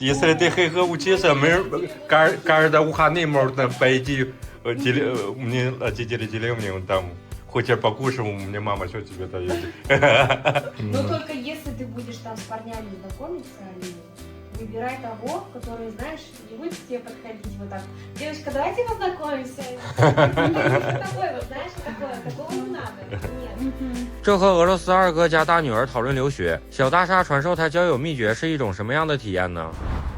Если ты хотел учиться, мы каждый выходный можно пойти мне родители деревни, там хочешь покушаем, у меня мама что тебе дает. Но только если ты будешь там с парнями знакомиться, выбирай того, который, знаешь, не будет к тебе подходить вот так. Девочка, давайте познакомимся. Такое вот, знаешь, такого не надо. Нет. 正和俄罗斯二哥家大女儿讨论留学，小大厦传授他交友秘诀是一种什么样的体验呢？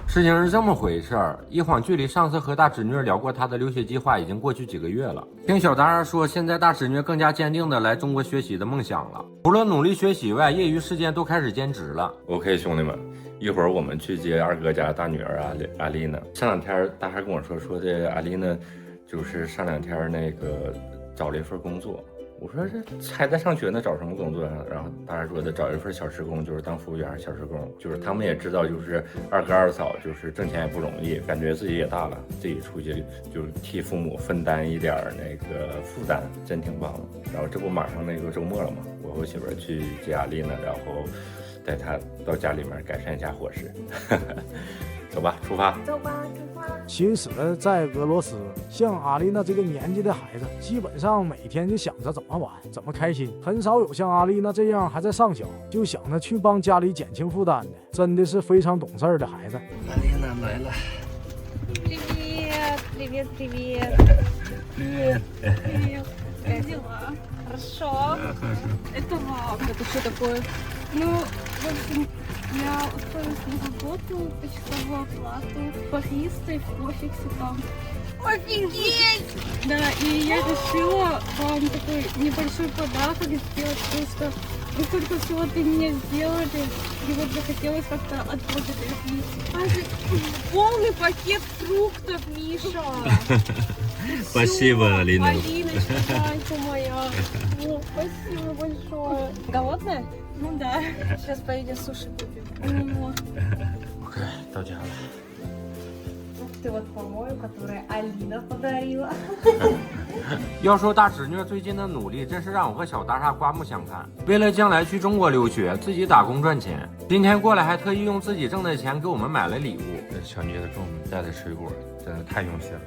事情是这么回事儿，一晃距离上次和大侄女聊过她的留学计划已经过去几个月了。听小大厦说，现在大侄女更加坚定的来中国学习的梦想了。除了努力学习外，业余时间都开始兼职了。OK， 兄弟们，一会儿我们去接二哥家大女儿阿丽呢。上两天大厦跟我说的阿丽呢，就是上两天那个找了一份工作。我说这还在上学呢，找什么工作啊？然后大家说的找一份小时工，就是当服务员小时工，就是他们也知道，就是二哥二嫂就是挣钱也不容易，感觉自己也大了，自己出去就是替父母分担一点那个负担，真挺棒的。然后这不马上那个周末了嘛，我和我媳妇去接阿丽呢，然后带她到家里面改善一下伙食。走吧，出发。走吧，出发。其实，在俄罗斯，像阿丽娜这个年纪的孩子，基本上每天就想着怎么玩，怎么开心，很少有像阿丽娜这样还在上小就想着去帮家里减轻负担的，真的是非常懂事的孩子。阿丽娜来了。Привет, привет, привет. Привет. Привет. Как дела? Хорошо. Это вау, это что такое? Ну, в общем, я устроилась на работу, почасовую оплату, баристой в офисе там. Офигеть! Да, и я решила вам такой небольшой подарок сделать, потому что вы столько всего для меня сделали, и вот захотелось как-то отблагодарить. Полный пакет фруктов, Миша. Спасибо, Алина. Алиночка, зайка моя. О, спасибо большое. Голодная? Ну да. Сейчас поедем суши купим. OK， 到家了。Ух ты, вот помою, которую Алина подарила. 要说大侄女最近的努力，真是让我和小大厦刮目相看。为了将来去中国留学，自己打工赚钱，今天过来还特意用自己挣的钱给我们买了礼物。小妮子给我们带的水果真的太用心了。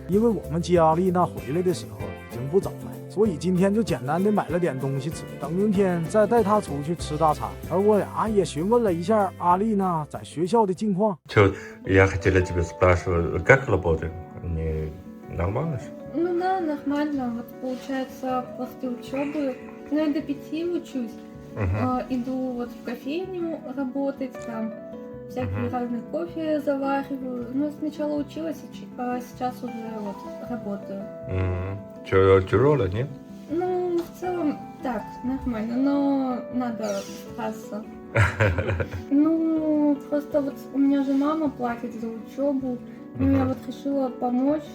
因为我们接阿丽娜回来的时候已经不早了，所以今天就简单的买了点东西吃，等明天再带她出去吃大餐。而我俩也询问了一下阿丽娜在学校的近况。就я хотела тебя спрашивать, как работает? Не нормально же? Ну да, нормально. Вот получается, после учебы, ну я до 5 учусь, иду вот в кофейню работать, там всякие разные кофе завариваю. Ну, сначала училась, а сейчас уже вот работаю. Что, тяжело, нет? Ну, в целом, так, нормально, но надо стараться. Ну, просто вот у меня же мама платит за учебу, ну я вот решила помочь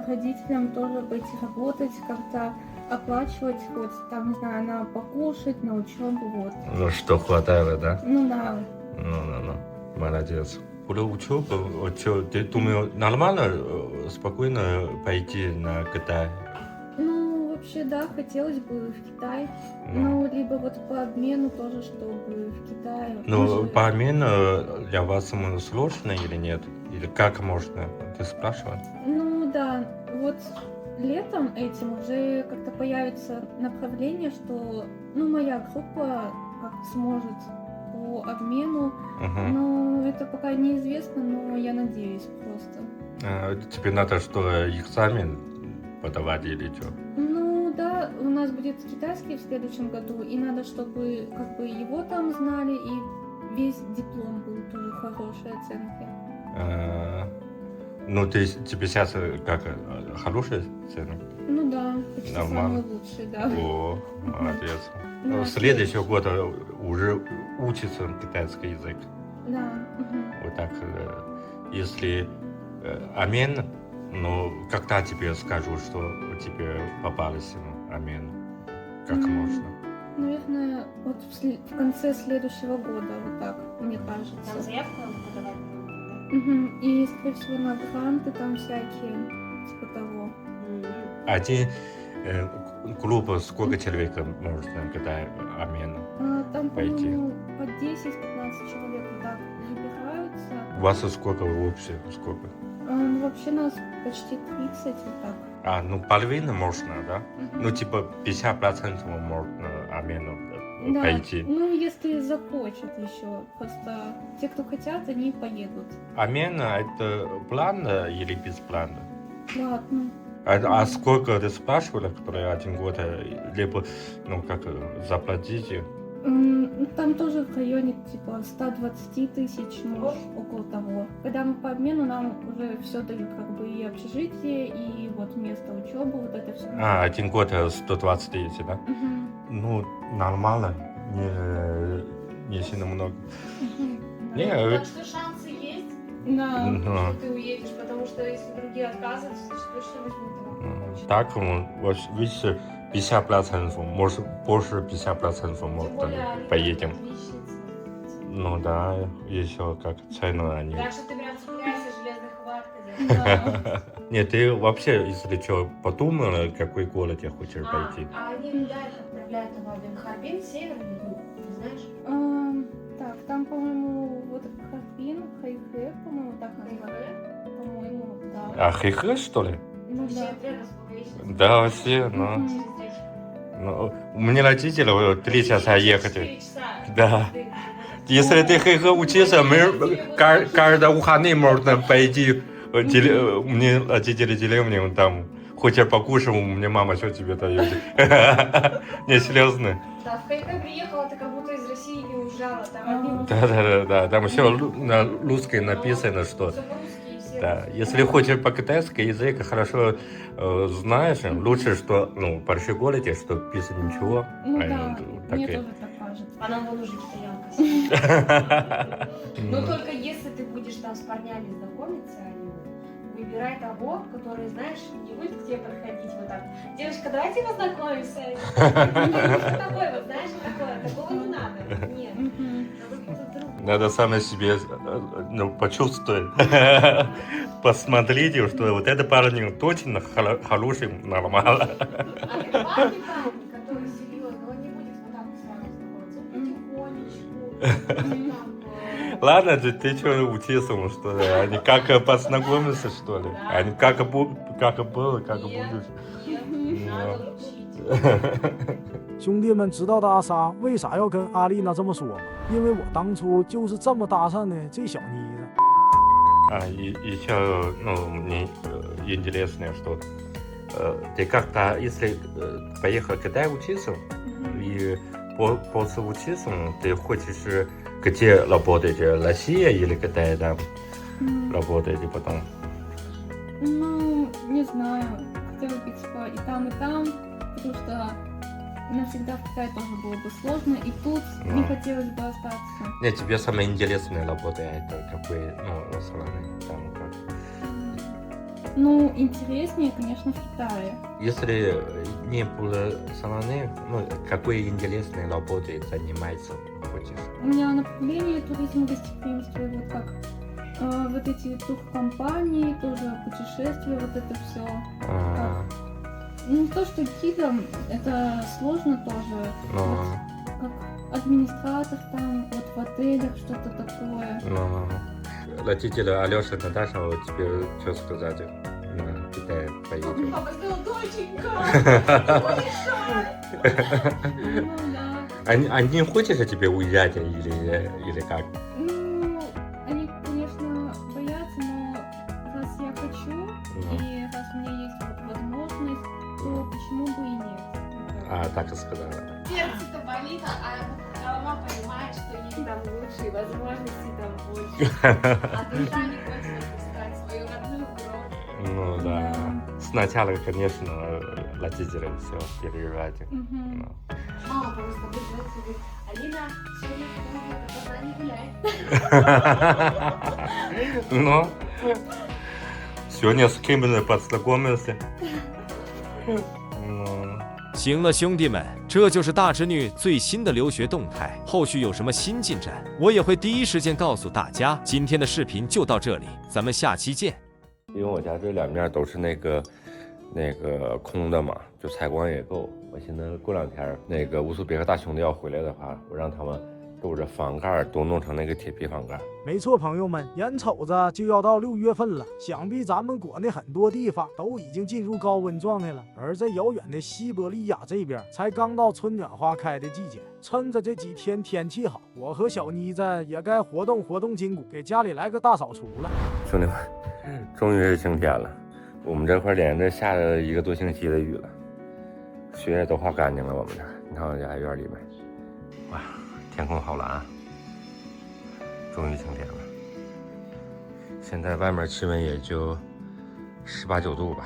родителям тоже пойти работать, как-то оплачивать хоть там, не знаю, на покушать, на учебу, вот. Ну, что хватает, да? Ну да. Ну. Молодец. После учебы, ты думаешь, нормально, спокойно пойти на Китай? Ну, вообще, да, хотелось бы в Китай. Ну, либо вот по обмену тоже, чтобы в Китае. Ну, по обмену для вас сложно или нет? Или как можно? Ты спрашивал? Ну, да, вот летом этим уже как-то появится направление, что, ну, моя группа как-то сможет по обмену. Ну, это пока неизвестно, но я надеюсь просто. Тебе надо что, экзамен подавать или что? Ну, да, у нас будет китайский в следующем году, и надо, чтобы как бы его там знали, и весь диплом был тоже хорошие оценки. Ну, тебе сейчас как, хорошая цена? Ну да, почти Нормально. самый лучший, да. О, молодец. Да, Следующего года уже учится китайский язык. Да. Вот так, если обмен, но когда тебе скажут, что тебе попалось обмен, как можно? Наверное, вот в конце следующего года, вот так, мне кажется. Там заявку надо подавать. И, скорее всего, на гранты там всякие, типа того. Один клуб сколько человек можно когда обмен? Там, Пойти. по-моему, по 10-15 человек вот так выбираются. вас сколько вообще? Сколько? Вообще нас почти 30 вот так. А, ну половина можно, да? Мгм. Ну типа 50% можно Армену Да, пойти. ну если захочет еще. Просто те, кто хотят, они поедут. Армена это платно или бесплатно? Ладно. А сколько ты спрашивала, которые 1 год, либо, ну как, заплатите? Там тоже в районе типа 120 тысяч, может, около того. Когда мы по обмену, нам уже все дают, как бы и общежитие, и вот место учебы, вот это все. А, 1 год 120 тысяч, да? Ну, нормально, не сильно много. Не, Так что шансы есть, Да. что ты уедешь, потому что если другие отказываются, то точно возьмут его. так, вот, видите, 50%, может, больше 50% Тем может, более, Алина поедем. отличница. Ну да, еще как цену они. Так что ты прям цепляйся железной хваткой. Да. Нет, ты вообще, если что, подумала, какой город я хочешь пойти? А они куда их отправляют на Владимир? Харбин, север или юг? Не знаешь? Так, там, по-моему, вот Харбин, Хайхэ, по-моему, так называют. Хайхэ? По-моему, да. А Хэйхэ, что ли? Ну Вообще да. отряд спокойствия. Да, вообще, ну. Мгм. Через речку. Ну, у меня родители 3 часа ехать. 4 часа. Да. Если ты Хэйхэ учился, каждый выходный можно пойти. Мне родители деревни, там, хочешь покушать, у меня мама что тебе дает. Не, серьезно. Да, в Хайхэ приехала, ты как будто из России не уезжала. Там одни Да, там все на русском написано, что... все по-русски и все. Да, если хочешь по-китайски язык хорошо знаешь, лучше, что, ну, в большом городе, что писать ничего. Ну а, да, так мне и- тоже так кажется. А нам вон уже китаянка сидит. Но только если ты будешь там с парнями знакомиться, Алина, выбирай того, который, знаешь, не будет к тебе подходить вот так. Девочка, давайте познакомимся. Такой вот, знаешь, такого не надо. Нет. Мгм. Надо кто-то другой. Надо сами себе ну, почувствовать, посмотрите, что вот этот парень точно хороший, нормально. А парень, который серьезно, он не будет вот так сразу знакомиться. Он потихонечку. Ладно, ты что, учился, что ли? Они как познакомиться, что ли? Они как и было, как и будешь. Надо учить.兄弟们知道的阿莎为啥要跟阿丽娜这么说吗？因为我当初就是这么搭讪的这小妮子。 А еще, ну, мне интересно, что ты как-то, если поехал когда учиться, и после учиться, ты хочешь где работать, Россия или Китай там работаете потом? Ну, не знаю. Хотела бы типа и там, потому что навсегда в Китае тоже было бы сложно, и тут не Ну. хотелось бы остаться. Нет, тебе самая интересная работа, это какой, ну, страны, там как? Ну, интереснее, конечно, в Китае. Если не было страны, ну, какой интересной работой занимается хочешь? У меня направление туризм, гостеприимство, и вот как вот эти туркомпании, тоже путешествия, вот это все. А, Ну, то, что гидом, это сложно тоже. ну, Вот как администратор там, вот в отелях, что-то такое. ну, родители Алёша, Наташа, вот тебе что сказать? На Китай поедем. Папа сказал, доченька, Ну, да. Они не хотят тебе уезжать или как? Ну, они, конечно, боятся, но раз я хочу, и раз у меня есть вот возможность, то почему бы и нет? А, так и сказала. сердце-то болит, а голова понимает, что есть там лучшие возможности, там больше. А душа не хочет отпускать свою родную кровь. Ну да. Сначала, конечно, родители все переживают. Мгм. Ну. Мама просто вызвала и говорит, Алина, сегодня в комнате не гуляй. Ну, сегодня с кем-то познакомился. Ну, 行了，兄弟们，这就是大侄女最新的留学动态。后续有什么新进展，我也会第一时间告诉大家。今天的视频就到这里，咱们下期见。因为我家这两面都是那个空的嘛，就采光也够。我现在过两天那个乌苏别克大兄弟要回来的话，我让他们勾着房盖都弄成那个铁皮房盖。没错，朋友们，眼瞅着就要到6月份了，想必咱们国内很多地方都已经进入高温状态了。而在遥远的西伯利亚这边，才刚到春暖花开的季节。趁着这几天天气好，我和小妮子也该活动活动筋骨，给家里来个大扫除了。兄弟们，终于是晴天了，我们这块连着下了1个多星期的雨了，雪也都化干净了。我们这，你看我家院里面，哇，天空好蓝啊！终于晴天了，现在外面气温也就18、19度吧。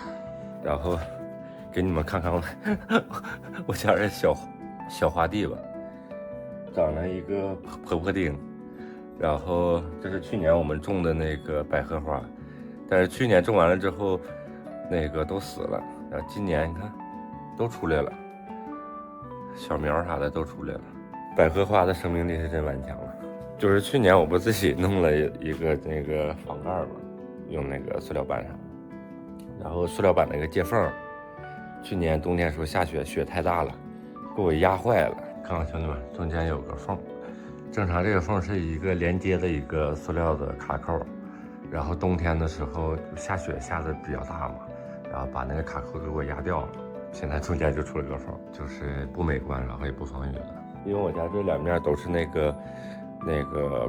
然后给你们看看我家这小花地吧，长了一个婆丁。然后这是去年我们种的那个百合花，但是去年种完了之后，那个都死了。然后今年你看都出来了，小苗啥的都出来了。百合花的生命力是真顽强了。就是去年我不自己弄了一个那个房盖嘛，用那个塑料板上，然后塑料板那个接缝，去年冬天时候下雪，雪太大了，给我压坏了。看看兄弟们，中间有个缝，正常这个缝是一个连接的一个塑料的卡扣，然后冬天的时候下雪下的比较大嘛，然后把那个卡扣给我压掉了，现在中间就出了个缝，就是不美观，然后也不防雨了。因为我家这两面都是那个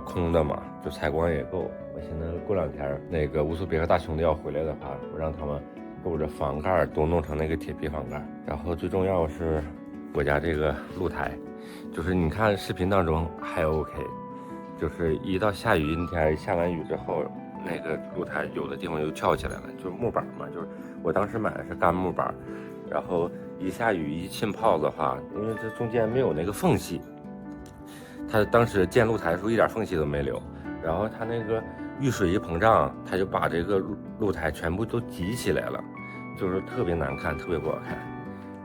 空的嘛，就采光也够。我现在过2天那个乌苏别克大兄弟要回来的话，我让他们勾着房盖都弄成那个铁皮房盖。然后最重要是我家这个露台，就是你看视频当中还 OK， 就是一到下雨阴天，下完雨之后，那个露台有的地方就翘起来了，就是木板嘛，就是我当时买的是干木板，然后一下雨一浸泡的话，因为这中间没有那个缝隙，他当时建露台的时候一点缝隙都没留，然后他那个遇水一膨胀，他就把这个露台全部都挤起来了，就是特别难看，特别不好看。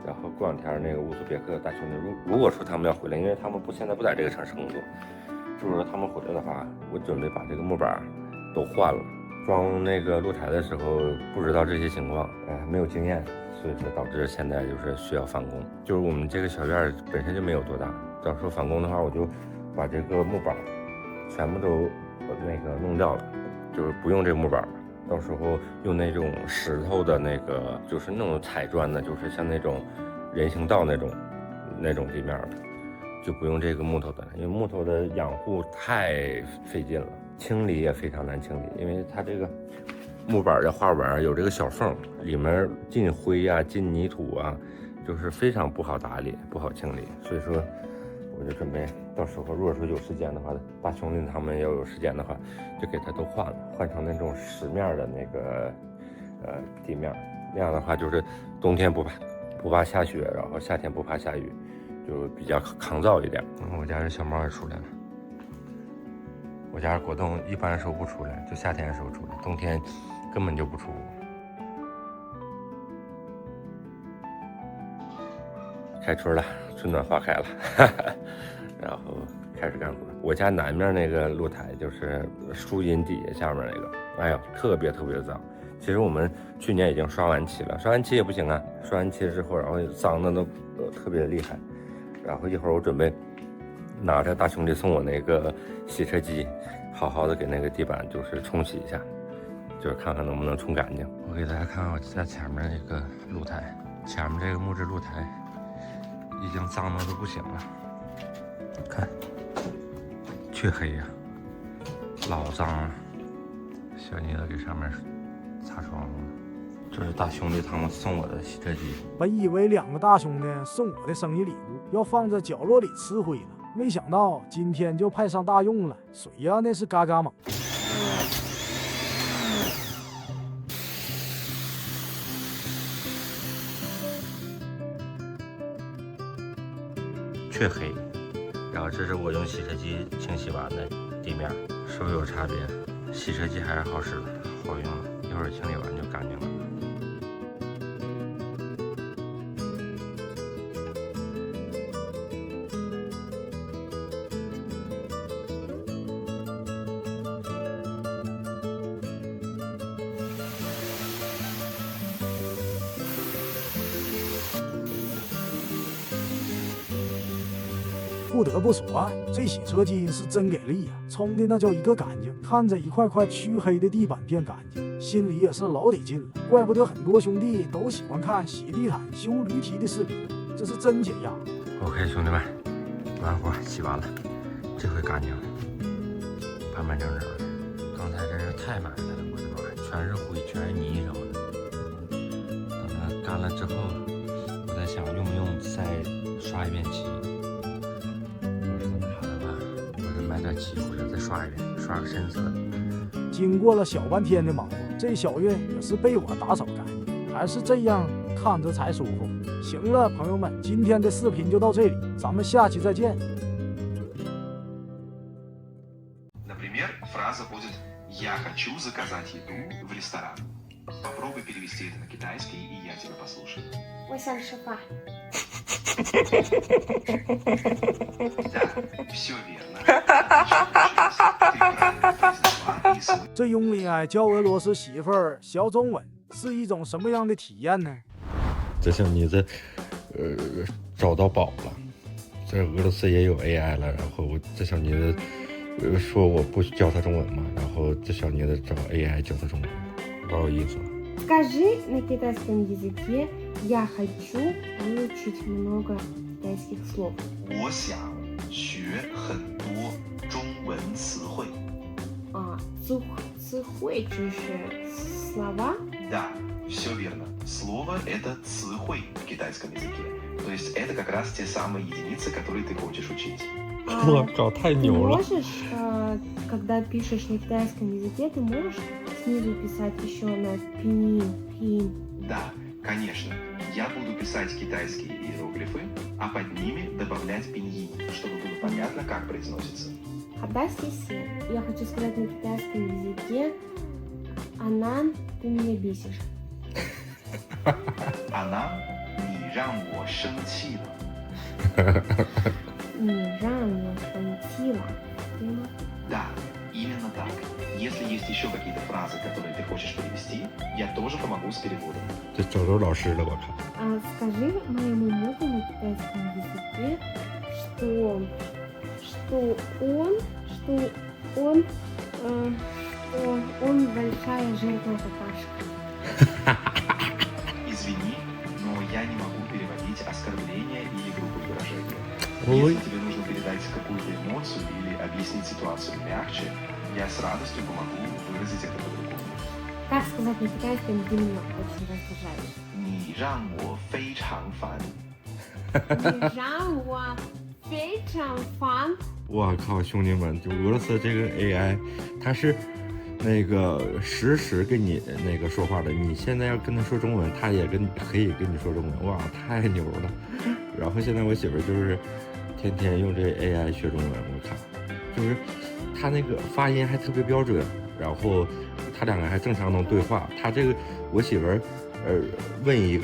然后过2天那个乌苏别克大兄弟，如果说他们要回来，因为他们现在不在这个城市工作，就是说他们回来的话，我准备把这个木板都换了。装那个露台的时候不知道这些情况，没有经验，所以说导致现在就是需要返工。就是我们这个小院本身就没有多大，到时候返工的话，我就把这个木板全部都那个弄掉了，就是不用这个木板了。到时候用那种石头的那个，就是那种彩砖的，就是像那种人行道那种地面的，就不用这个木头的，因为木头的养护太费劲了，清理也非常难清理，因为它这个木板的花纹有这个小缝，里面进灰啊、进泥土啊，就是非常不好打理、不好清理。所以说，我就准备到时候如果说有时间的话，大兄弟他们要有时间的话，就给它都换成那种石面的那个地面，那样的话就是冬天不怕下雪，然后夏天不怕下雨，就比较抗造一点。我家这小猫也出来了。我家果冻一般时候不出来，就夏天的时候出来，冬天根本就不出。开春了，春暖花开了，然后开始干活。我家南面那个露台就是树荫底下面那个，哎呀，特别脏。其实我们去年已经刷完漆了，刷完漆也不行啊，刷完漆之后，然后脏的都特别厉害。然后一会儿我准备拿着大兄弟送我那个洗车机，好好的给那个地板就是冲洗一下，就是看看能不能冲干净。我给大家看看我家前面那个露台，前面这个木质露台已经脏的都不行了，看黢黑呀，老脏了。小妮子给上面擦窗户了。这是大兄弟他们送我的洗车机。本以为2个大兄弟送我的生日礼物要放在角落里吃灰了，没想到今天就派上大用了，水呀那是嘎嘎猛。黢黑，然后这是我用洗车机清洗完的地面，是不是有差别？洗车机还是好使的，好用的，一会儿清理完就干净了。不得不说啊，这洗车机是真给力呀，冲的那叫一个干净，看着一块块黢黑的地板变干净，心里也是老得劲了。怪不得很多兄弟都喜欢看洗地毯、修驴蹄的视频，这是真解压。OK， 兄弟们，完活洗完了，这回干净了，板板正正的。刚才真是太埋汰了，我的妈呀，全是灰，全是泥什么的。等它干了之后，我在想用不用再刷一遍漆。我说好的吧，我再买点漆，或者再刷一遍，刷个深色的。经过了小半天的忙活，这小院也是被我打扫干净，还是这样看着才舒服。行了，朋友们，今天的视频就到这里，咱们下期再见。Например, фраза будет «Я хочу заказать еду в ресторан». Попробуй перевести это на китайский, и я тебя послушаю. 我想吃饭。 Да, все верно. Отлично получилось. Ты правильно произнесла и свой 这用 AI 教俄罗斯媳妇儿学中文是一种什么样的体验呢？这小妮子，找到宝了。在俄罗斯也有 AI 了，然后这小妮子，说我不教她中文嘛，然后这小妮子找 AI 教她中文，老有意思了。 Скажи на китайском языке «Я хочу выучить много китайских слов». 我想学很多中文词汇。词汇就是 слова. Да, все верно. Слово – это 词汇 в китайском языке. То есть это как раз те самые единицы, которые ты хочешь учить. 我靠，太 Ты 牛了！ можешь, когда пишешь на китайском языке, ты можешь снизу писать еще на пинyin. Да, конечно. Я буду писать китайские иероглифы, а под ними добавлять пиньин, чтобы было понятно, как произносится. Хадасиси. Я хочу сказать на китайском языке «Анан, ты меня бесишь». Она не 让我生气了. 你让我生气了，对吗？ Да, именно так. Если есть еще какие-то фразы, которые ты хочешь перевести, я тоже помогу с переводом. 这周周老师了，我看。 Скажи моему мужу на китайском языке, что он большая жирная какашка. Извини, но я не могу переводить оскорбления или грубые выражения. Ой. Если тебе нужно передать какую-то эмоцию или объяснить ситуацию мягче, я с радостью помогу выразить это по-другому. Как сказать на китайском, ты меня очень раздражаешь? 你让我非常烦. 你让我非常烦。我靠，兄弟们，就俄罗斯这个 AI，它是那个实时跟你那个说话的。你现在要跟他说中文，他也可以跟你说中文，哇，太牛了！然后现在我媳妇儿就是天天用这 AI 学中文，我靠，就是他那个发音还特别标准，然后他两个还正常能对话。他这个我媳妇儿问一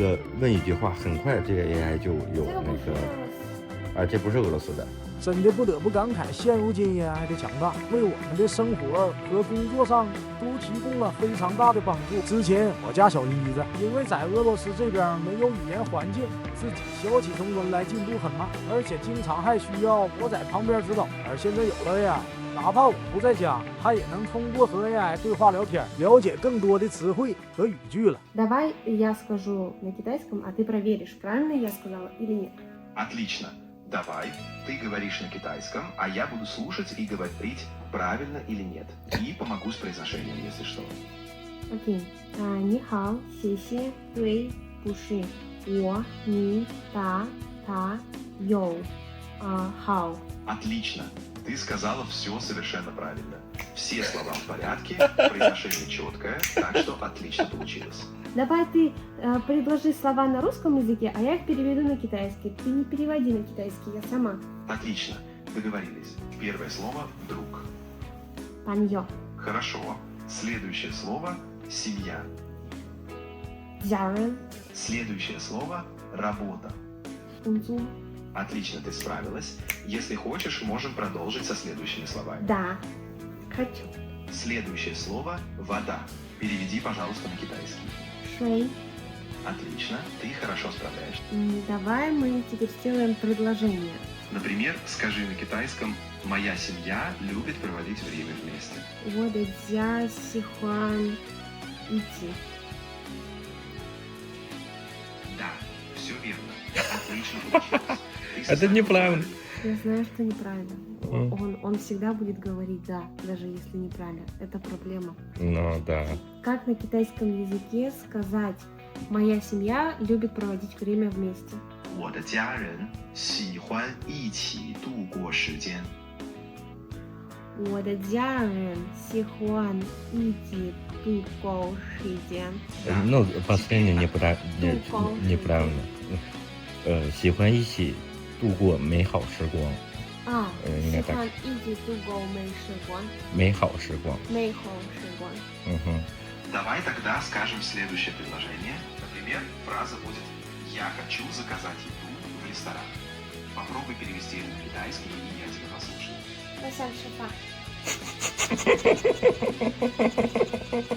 句话，很快这个 AI 就有那个这不是俄罗斯的。 真的不得不感慨，现如今 AI 的强大，为我们的生活和工作上都提供了非常大的帮助。之前我家小妮子因为在俄罗斯这边没有语言环境，自己学起中文来进步很慢，而且经常还需要我在旁边指导。而现在有了 AI，哪怕我不在家，她也能通过和 AI 对话聊天，了解更多的词汇和语句了。 Давай я скажу на китайском, а ты проверишь, правильно я сказала или нет. Отлично. Давай, ты говоришь на китайском, а я буду слушать и говорить, правильно или нет. И помогу с произношением, если что. Окей. 你好，谢谢，对，不是，我，你，他，有，好。 Отлично. Ты сказала все совершенно правильно. Все слова в порядке, произношение четкое, так что отлично получилось. Давай ты предложи слова на русском языке, а я их переведу на китайский. Ты не переводи на китайский, я сама. Отлично. Договорились. Первое слово – друг. Паньё. Хорошо. Следующее слово – семья. Джарен. Следующее слово – работа. Унзу. Отлично, ты справилась. Если хочешь, можем продолжить со следующими словами. Да. Хочу. Следующее слово – вода. Переведи, пожалуйста, на китайский. Шей. Отлично, ты хорошо справляешься. Давай мы теперь сделаем предложение. Например, скажи на китайском «Моя семья любит проводить время вместе». 我的家喜欢一起。 Да, все верно. Отлично получилось. Ты Это создала неправильно. Я знаю, что неправильно. Он всегда будет говорить «да», даже если неправильно. Это проблема. Ну да. Как на китайском языке сказать «моя семья любит проводить время вместе»? 我的家人喜欢一起度过时间。我的家人喜欢一起度过时间。 Ну, последнее неправильно. 喜欢一起度过美好时光。啊，应该喜欢一起度过美时光。美好时光。美好时光。 Давай тогда скажем следующее предложение. Например, фраза будет «Я хочу заказать еду в ресторан». Попробуй перевести это на китайский, и я тебя послушаю. 我想吃饭。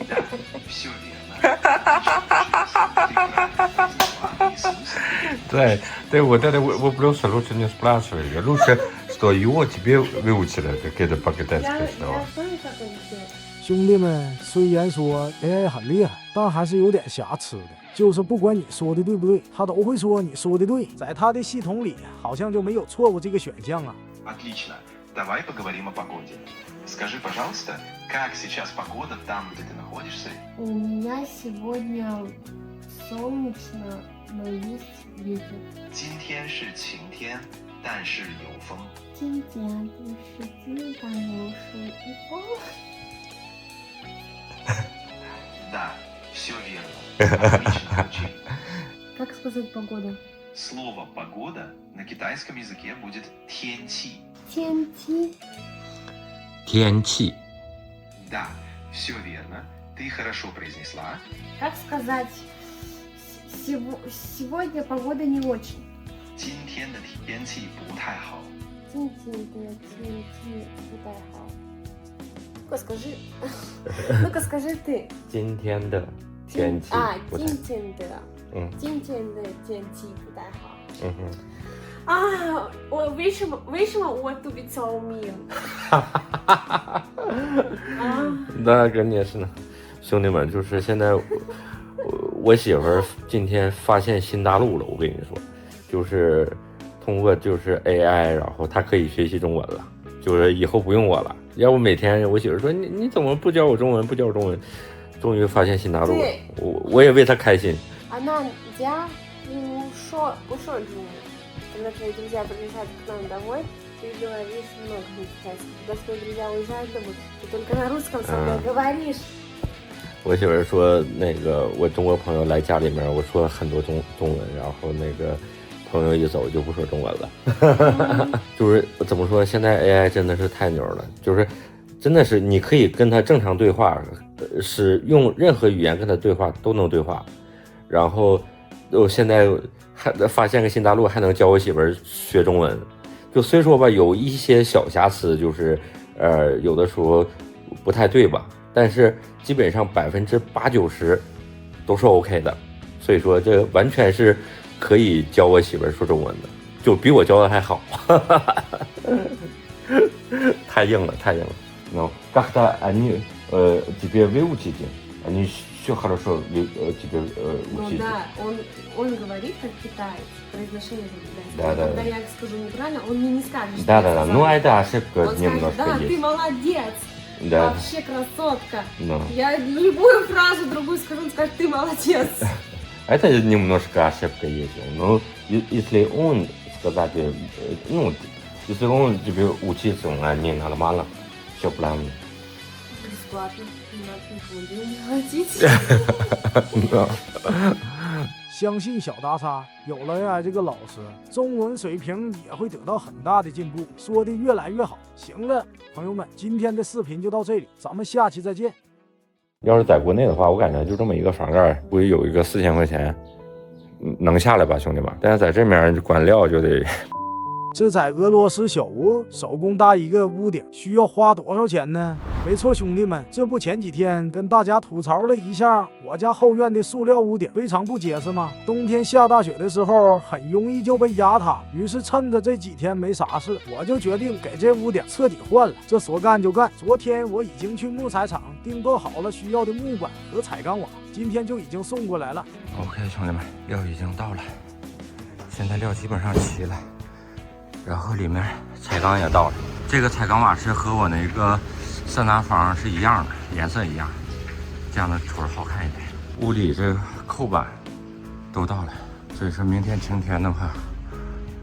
Да, все верно. Отлично получилось. Ты правильно произнесла и смысл. 对，вот это вопроса лучше не спрашивай. Лучше, что его тебе выучили, это по-китайски что. 所以才跟你说。兄弟们，虽然说 AI 很厉害，但还是有点瑕疵的。就是不管你说的对不对，他都会说你说的对。在他的系统里，好像就没有错误这个选项啊。 Отлично. Давай поговорим о погоде. Скажи, пожалуйста, как сейчас погода там, где ты находишься? У меня сегодня солнечно, но есть ветер. 今天是晴天，但是有风。今天的时间但有是一风。 Да, все верно. Отлично звучит. Как сказать погода? Слово «погода» на китайском языке будет «тяньчи». 天气。天气。 Да, все верно. Ты хорошо произнесла. Как сказать? Сегодня погода не очень. 今天的天气不太好。今天的天气不太好。Ну-ка скажи. Ну-ка скажи ты. 今天的天气不太。今天的天气不太好。 嗯哼。 我为什么我特别聪明？ 那肯定是呢，兄弟们，就是现在我媳妇儿今天发现新大陆了，我跟你说，就是通过就是 AI， 然后她可以学习中文了，就是以后不用我了。要不每天我媳妇儿说你怎么不教我中文，不教我中文，终于发现新大陆了，我也为她开心。 Она я不说中文。 Когда твои друзья приезжают к нам домой, ты говоришь много по-китайски. Когда твои друзья уезжают домой, ты только на русском со мной говоришь. 我媳妇儿说那个我中国朋友来家里面，我说很多中文，然后那个朋友一走就不说中文了。就是怎么说，现在 AI 真的是太牛了，就是真的是你可以跟他正常对话，是用任何语言跟他对话都能对话。然后我现在还发现个新大陆，还能教我媳妇儿学中文。就虽说吧，有一些小瑕疵，就是有的时候不太对吧，但是基本上80%、90%都是 OK 的。所以说这完全是可以教我媳妇儿说中文的，就比我教的还好。太硬了，太硬了。Ну, как-то они тебе выучили, они все хорошо тебе учили. Ну да, он говорит как китаец, произношение как китайское. Да. Когда я скажу неправильно, он мне не скажет, что Да, я да. сказала. Ну, это ошибка Он немножко скажет, да, есть. ты молодец, Да. вообще красотка. Ну. Я любую фразу другую скажу, он скажет, ты молодец. Это немножко ошибка есть. Ну, если он сказать, ну, если он тебе учиться, не нормально, все правильно. Бесплатно, не надо никому не платить. Да. 相信小大鲨有了 AI 这个老师，中文水平也会得到很大的进步，说的越来越好。行了，朋友们，今天的视频就到这里，咱们下期再见。要是在国内的话，我感觉就这么一个房盖，估计有一个4000块钱，能下来吧，兄弟们。但是在这面管料就得这在俄罗斯小屋手工搭一个屋顶需要花多少钱呢？没错，兄弟们，这不前几天跟大家吐槽了一下我家后院的塑料屋顶非常不结实吗？冬天下大雪的时候很容易就被压塌。于是趁着这几天没啥事，我就决定给这屋顶彻底换了。这说干就干，昨天我已经去木材厂订购好了需要的木板和彩钢瓦，今天就已经送过来了。 OK， 兄弟们，料已经到了，现在料基本上齐了，然后里面彩钢也到了。这个彩钢瓦是和我那个三大房是一样的，颜色一样，这样的瞅着好看一点。屋里这个扣板都到了，所以说明天晴天的话，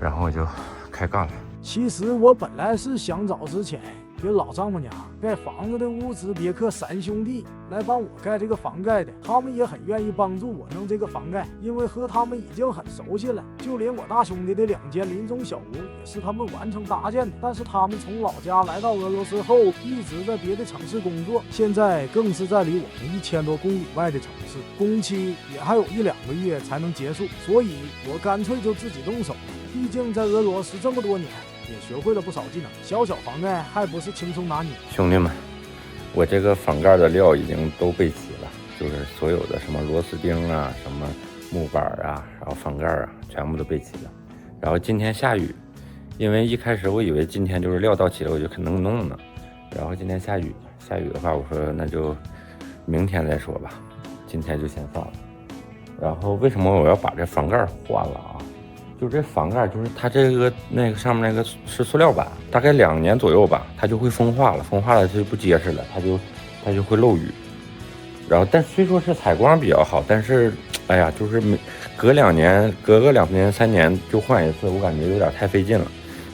然后我就开干了。其实我本来是想找之前给老丈母娘盖房子的乌兹别克3兄弟来帮我盖这个房盖的，他们也很愿意帮助我弄这个房盖，因为和他们已经很熟悉了。就连我大兄弟的2间临终小屋也是他们完成搭建的。但是他们从老家来到俄罗斯后，一直在别的城市工作，现在更是在离我们1000多公里外的城市，工期也还有1-2个月才能结束，所以我干脆就自己动手了。毕竟在俄罗斯这么多年，也学会了不少技能，小房盖还不是轻松拿捏。兄弟们，我这个房盖的料已经都备齐了，就是所有的什么螺丝钉啊、什么木板啊，然后房盖啊，全部都备齐了。然后今天下雨，因为一开始我以为今天就是料到齐了，我就可能弄呢。然后今天下雨的话，我说那就明天再说吧，今天就先算了。然后为什么我要把这房盖换了啊？就这房盖，就是它这个那个上面那个是塑料板，大概2年左右吧，它就会风化了，风化了它就不结实了，它就会漏雨。然后但虽说是采光比较好，但是哎呀，就是隔个2年3年就换一次，我感觉有点太费劲了。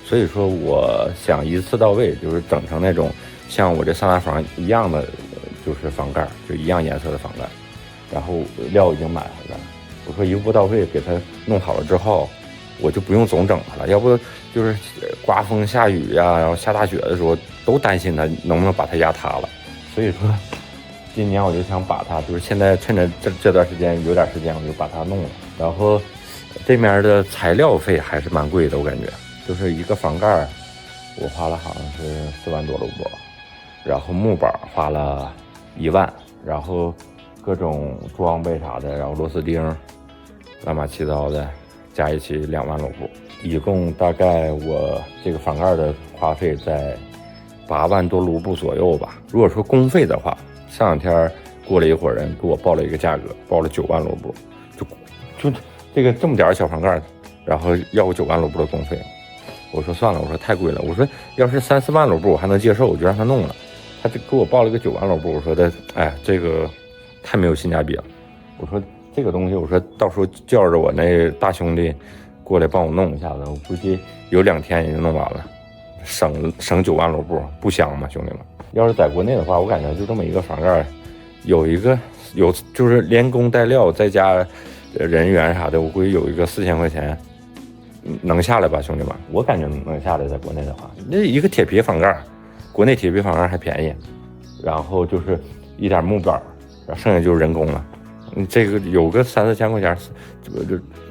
所以说我想一次到位，就是整成那种像我这3大房一样的，就是房盖，就一样颜色的房盖。然后料已经买回来了，我说一步到位给它弄好了之后，我就不用总整它了，要不就是刮风下雨呀，然后下大雪的时候都担心它能不能把它压塌了。所以说今年我就想把它，就是现在趁着这段时间有点时间，我就把它弄了。然后这面的材料费还是蛮贵的，我感觉就是一个房盖我花了好像是4万多卢布，然后木板花了1万，然后各种装备啥的，然后螺丝钉乱七八糟的加一起2万卢布，一共大概我这个房盖的花费在8万多卢布左右吧。如果说工费的话，上2天过了一伙人给我报了一个价格，报了9万卢布，就这个这么点小房盖，然后要我9万卢布的工费。我说算了，我说太贵了，我说要是3-4万卢布我还能接受，我就让他弄了。他就给我报了个9万卢布，我说的哎，这个太没有性价比了。我说这个东西，我说到时候叫着我那大兄弟过来帮我弄一下子，我估计有2天也就弄完了，省9万卢布，不香吗，兄弟们？要是在国内的话，我感觉就这么一个房盖，有就是连工带料再加人员啥的，我估计有一个4000块钱能下来吧，兄弟们？我感觉能下来，在国内的话，那一个铁皮房盖，国内铁皮房盖还便宜，然后就是一点木板，然后剩下就是人工了。这个有个3-4千块钱，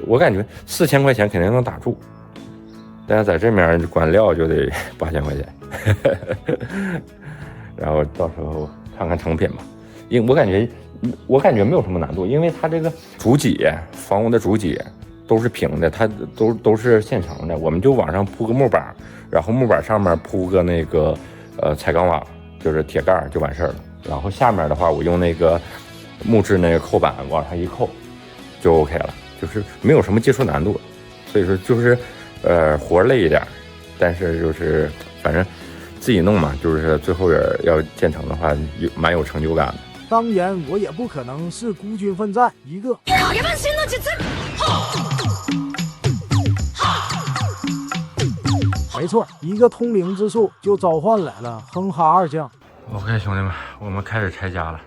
我感觉4000块钱肯定能打住，但是在这面管料就得8000块钱，然后到时候看看成品吧。因为我感觉没有什么难度，因为它这个主脊房屋的主脊都是平的，它都是现成的，我们就往上铺个木板，然后木板上面铺个那个彩钢瓦，就是铁盖就完事儿了。然后下面的话，我用那个木质那个扣板往上一扣就 OK 了，就是没有什么技术难度。所以说就是活累一点，但是就是反正自己弄嘛，就是最后要建成的话蛮有成就感的。当然我也不可能是孤军奋战一个，没错，一个通灵之术就召唤来了哼哈2将。 OK， 兄弟们，我们开始拆家了。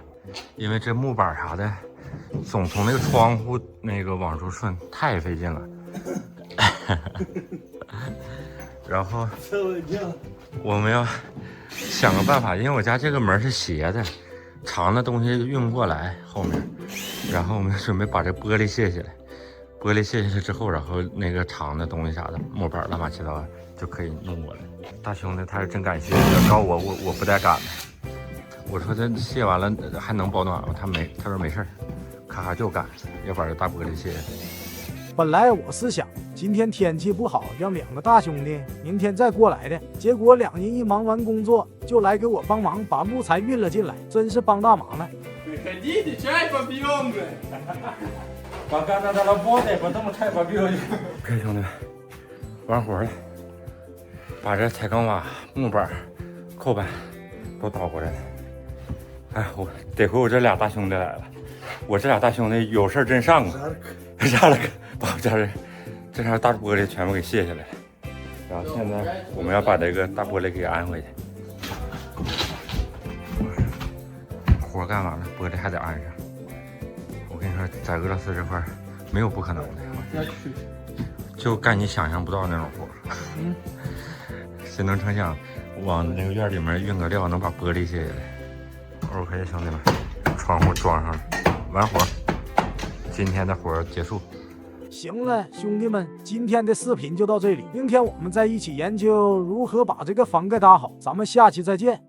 因为这木板啥的，总从那个窗户那个往出顺，太费劲了。然后我们要想个办法，因为我家这个门是斜的，长的东西运不过来后面。然后我们准备把这玻璃卸下来，玻璃卸下去之后，然后那个长的东西啥的，木板乱七八糟就可以弄过来。大兄弟他是真感谢，要告我不带干的。我说这卸完了还能保暖吗？他说没事儿，咔咔就干，要把这大玻璃卸下去。本来我是想今天天气不好，让2个大兄弟明天再过来的，结果2人一忙完工作就来给我帮忙把木材运了进来，真是帮大忙了。Приходите, чай попьем же. Пока надо работать, потом чай попьем. OK， 兄弟们，完活了，把这彩钢瓦、木板、扣板都倒过来了。哎，我得亏我这俩大兄弟来了，我这俩大兄弟有事真上啊，下了个把我这条大玻璃全部给卸下来了。然后现在我们要把这个大玻璃给安回去。活干完了，玻璃还得安上。我跟你说，在俄罗斯这块没有不可能的，就干你想象不到那种活。谁能成想往那个院里面运个料，能把玻璃卸下来？OK， 兄弟们，窗户装上了，完活。今天的活结束。行了，兄弟们，今天的视频就到这里，明天我们再一起研究如何把这个房盖搭好，咱们下期再见。